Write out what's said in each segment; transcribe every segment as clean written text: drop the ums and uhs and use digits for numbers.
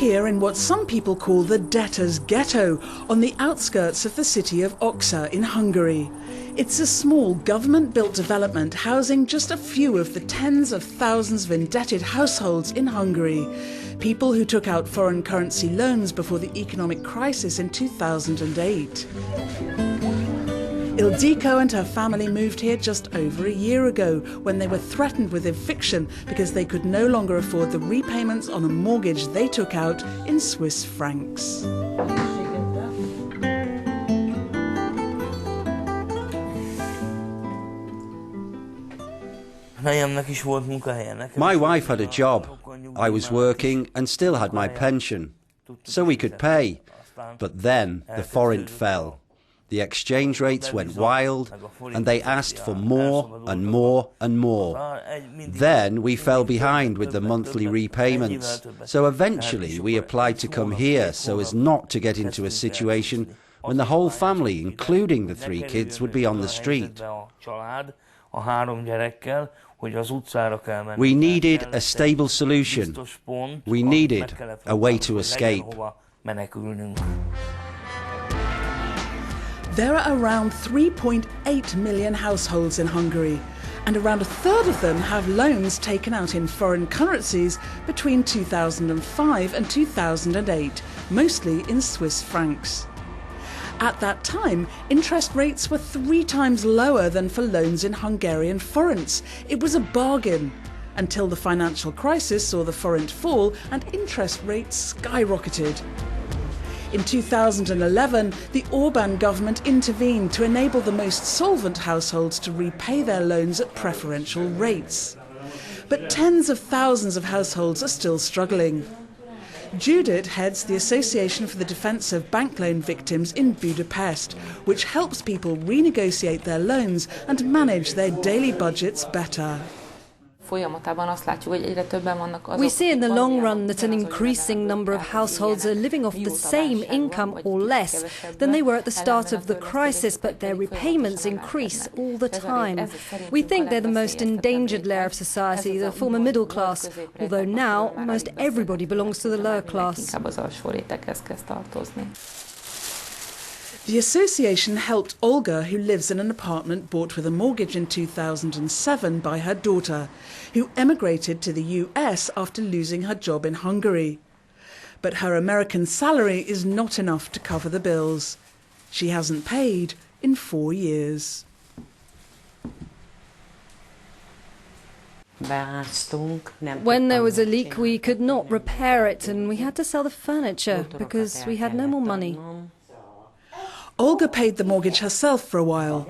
here in what some people call the debtors' ghetto, on the outskirts of the city of Ocsa in Hungary. It's a small government-built development housing just a few of the tens of thousands of indebted households in Hungary. People who took out foreign currency loans before the economic crisis in 2008. Ildiko and her family moved here just over a year ago when they were threatened with eviction because they could no longer afford the repayments on a mortgage they took out in Swiss francs. My wife had a job. I was working and still had my pension, so we could pay. But then the forint fell. The exchange rates went wild, and they asked for more and more and more. Then we fell behind with the monthly repayments, so eventually we applied to come here so as not to get into a situation when the whole family, including the 3 kids, would be on the street. We needed a stable solution. We needed a way to escape. There are around 3.8 million households in Hungary, and around a third of them have loans taken out in foreign currencies between 2005 and 2008, mostly in Swiss francs. At that time, interest rates were 3 times lower than for loans in Hungarian forints. It was a bargain, until the financial crisis saw the forint fall and interest rates skyrocketed. In 2011, the Orbán government intervened to enable the most solvent households to repay their loans at preferential rates. But tens of thousands of households are still struggling. Judith heads the Association for the Defence of Bank Loan Victims in Budapest, which helps people renegotiate their loans and manage their daily budgets better. We see in the long run that an increasing number of households are living off the same income or less than they were at the start of the crisis, but their repayments increase all the time. We think they're the most endangered layer of society, the former middle class, although now almost everybody belongs to the lower class. The association helped Olga, who lives in an apartment bought with a mortgage in 2007 by her daughter, who emigrated to the US after losing her job in Hungary. But her American salary is not enough to cover the bills. She hasn't paid in 4 years. When there was a leak, we could not repair it, and we had to sell the furniture because we had no more money. Olga paid the mortgage herself for a while,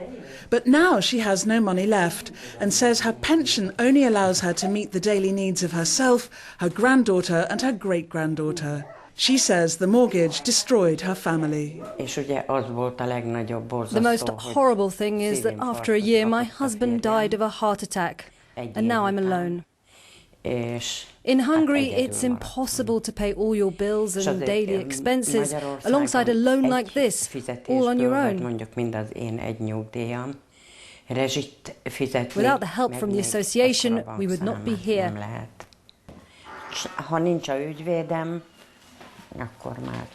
but now she has no money left and says her pension only allows her to meet the daily needs of herself, her granddaughter and her great-granddaughter. She says the mortgage destroyed her family. The most horrible thing is that after a year my husband died of a heart attack, and now I'm alone. In Hungary, it's impossible to pay all your bills and daily expenses alongside a loan like this, all on your own. Without the help from the association, we would not be here.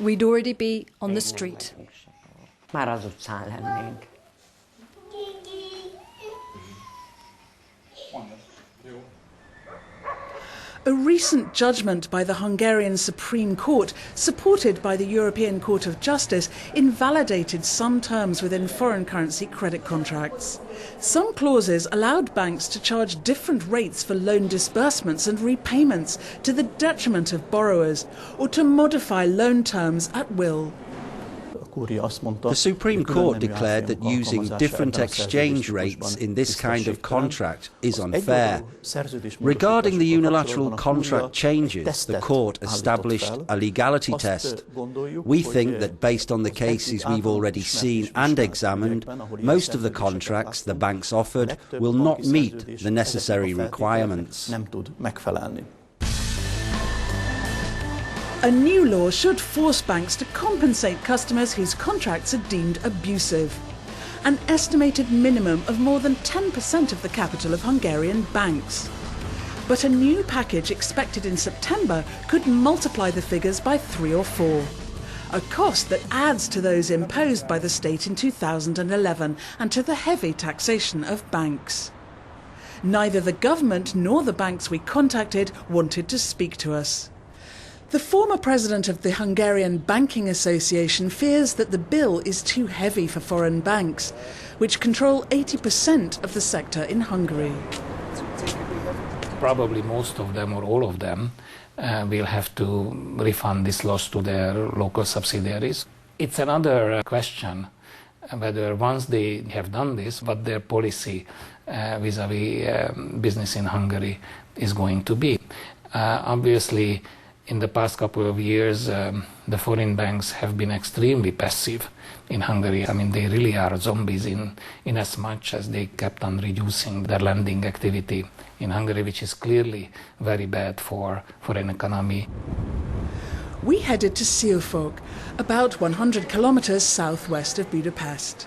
We'd already be on the street. A recent judgment by the Hungarian Supreme Court, supported by the European Court of Justice, invalidated some terms within foreign currency credit contracts. Some clauses allowed banks to charge different rates for loan disbursements and repayments to the detriment of borrowers, or to modify loan terms at will. The Supreme Court declared that using different exchange rates in this kind of contract is unfair. Regarding the unilateral contract changes, the court established a legality test. We think that based on the cases we've already seen and examined, most of the contracts the banks offered will not meet the necessary requirements. A new law should force banks to compensate customers whose contracts are deemed abusive. An estimated minimum of more than 10% of the capital of Hungarian banks. But a new package expected in September could multiply the figures by 3 or 4. A cost that adds to those imposed by the state in 2011 and to the heavy taxation of banks. Neither the government nor the banks we contacted wanted to speak to us. The former president of the Hungarian Banking Association fears that the bill is too heavy for foreign banks, which control 80% of the sector in Hungary. Probably most of them or all of them will have to refund this loss to their local subsidiaries. It's another question whether once they have done this, what their policy vis-à-vis business in Hungary is going to be. Obviously, in the past couple of years, the foreign banks have been extremely passive in Hungary. I mean, they really are zombies in as much as they kept on reducing their lending activity in Hungary, which is clearly very bad for an economy. We headed to Siófok, about 100 kilometers southwest of Budapest.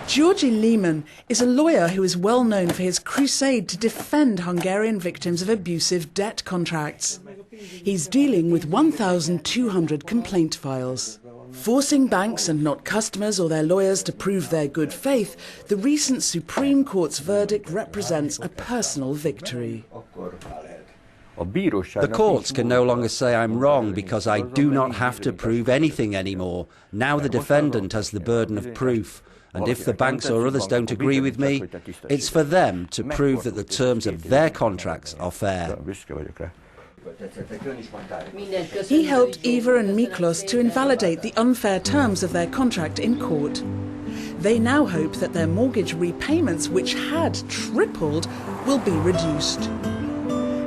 György Lehmann is a lawyer who is well known for his crusade to defend Hungarian victims of abusive debt contracts. He's dealing with 1,200 complaint files. Forcing banks and not customers or their lawyers to prove their good faith, the recent Supreme Court's verdict represents a personal victory. The courts can no longer say I'm wrong because I do not have to prove anything anymore. Now the defendant has the burden of proof. And if the banks or others don't agree with me, it's for them to prove that the terms of their contracts are fair. He helped Eva and Miklos to invalidate the unfair terms of their contract in court. They now hope that their mortgage repayments, which had tripled, will be reduced.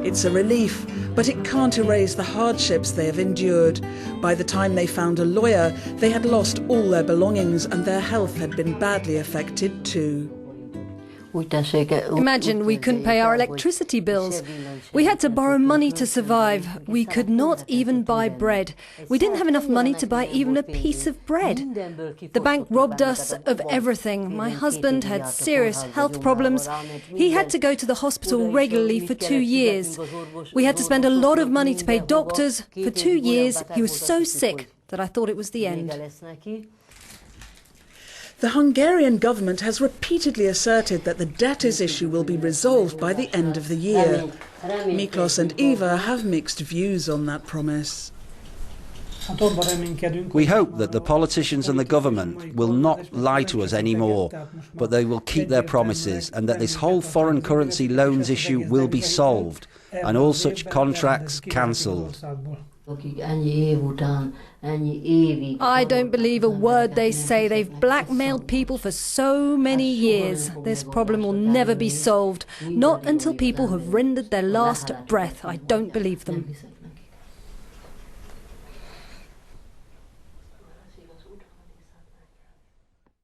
It's a relief, but it can't erase the hardships they have endured. By the time they found a lawyer, they had lost all their belongings and their health had been badly affected too. Imagine we couldn't pay our electricity bills. We had to borrow money to survive. We could not even buy bread. We didn't have enough money to buy even a piece of bread. The bank robbed us of everything. My husband had serious health problems. He had to go to the hospital regularly for 2 years. We had to spend a lot of money to pay doctors. For 2 years, he was so sick that I thought it was the end. The Hungarian government has repeatedly asserted that the debtors issue will be resolved by the end of the year. Miklos and Eva have mixed views on that promise. We hope that the politicians and the government will not lie to us anymore, but they will keep their promises and that this whole foreign currency loans issue will be solved and all such contracts cancelled. I don't believe a word they say. They've blackmailed people for so many years. This problem will never be solved. Not until people have rendered their last breath. I don't believe them.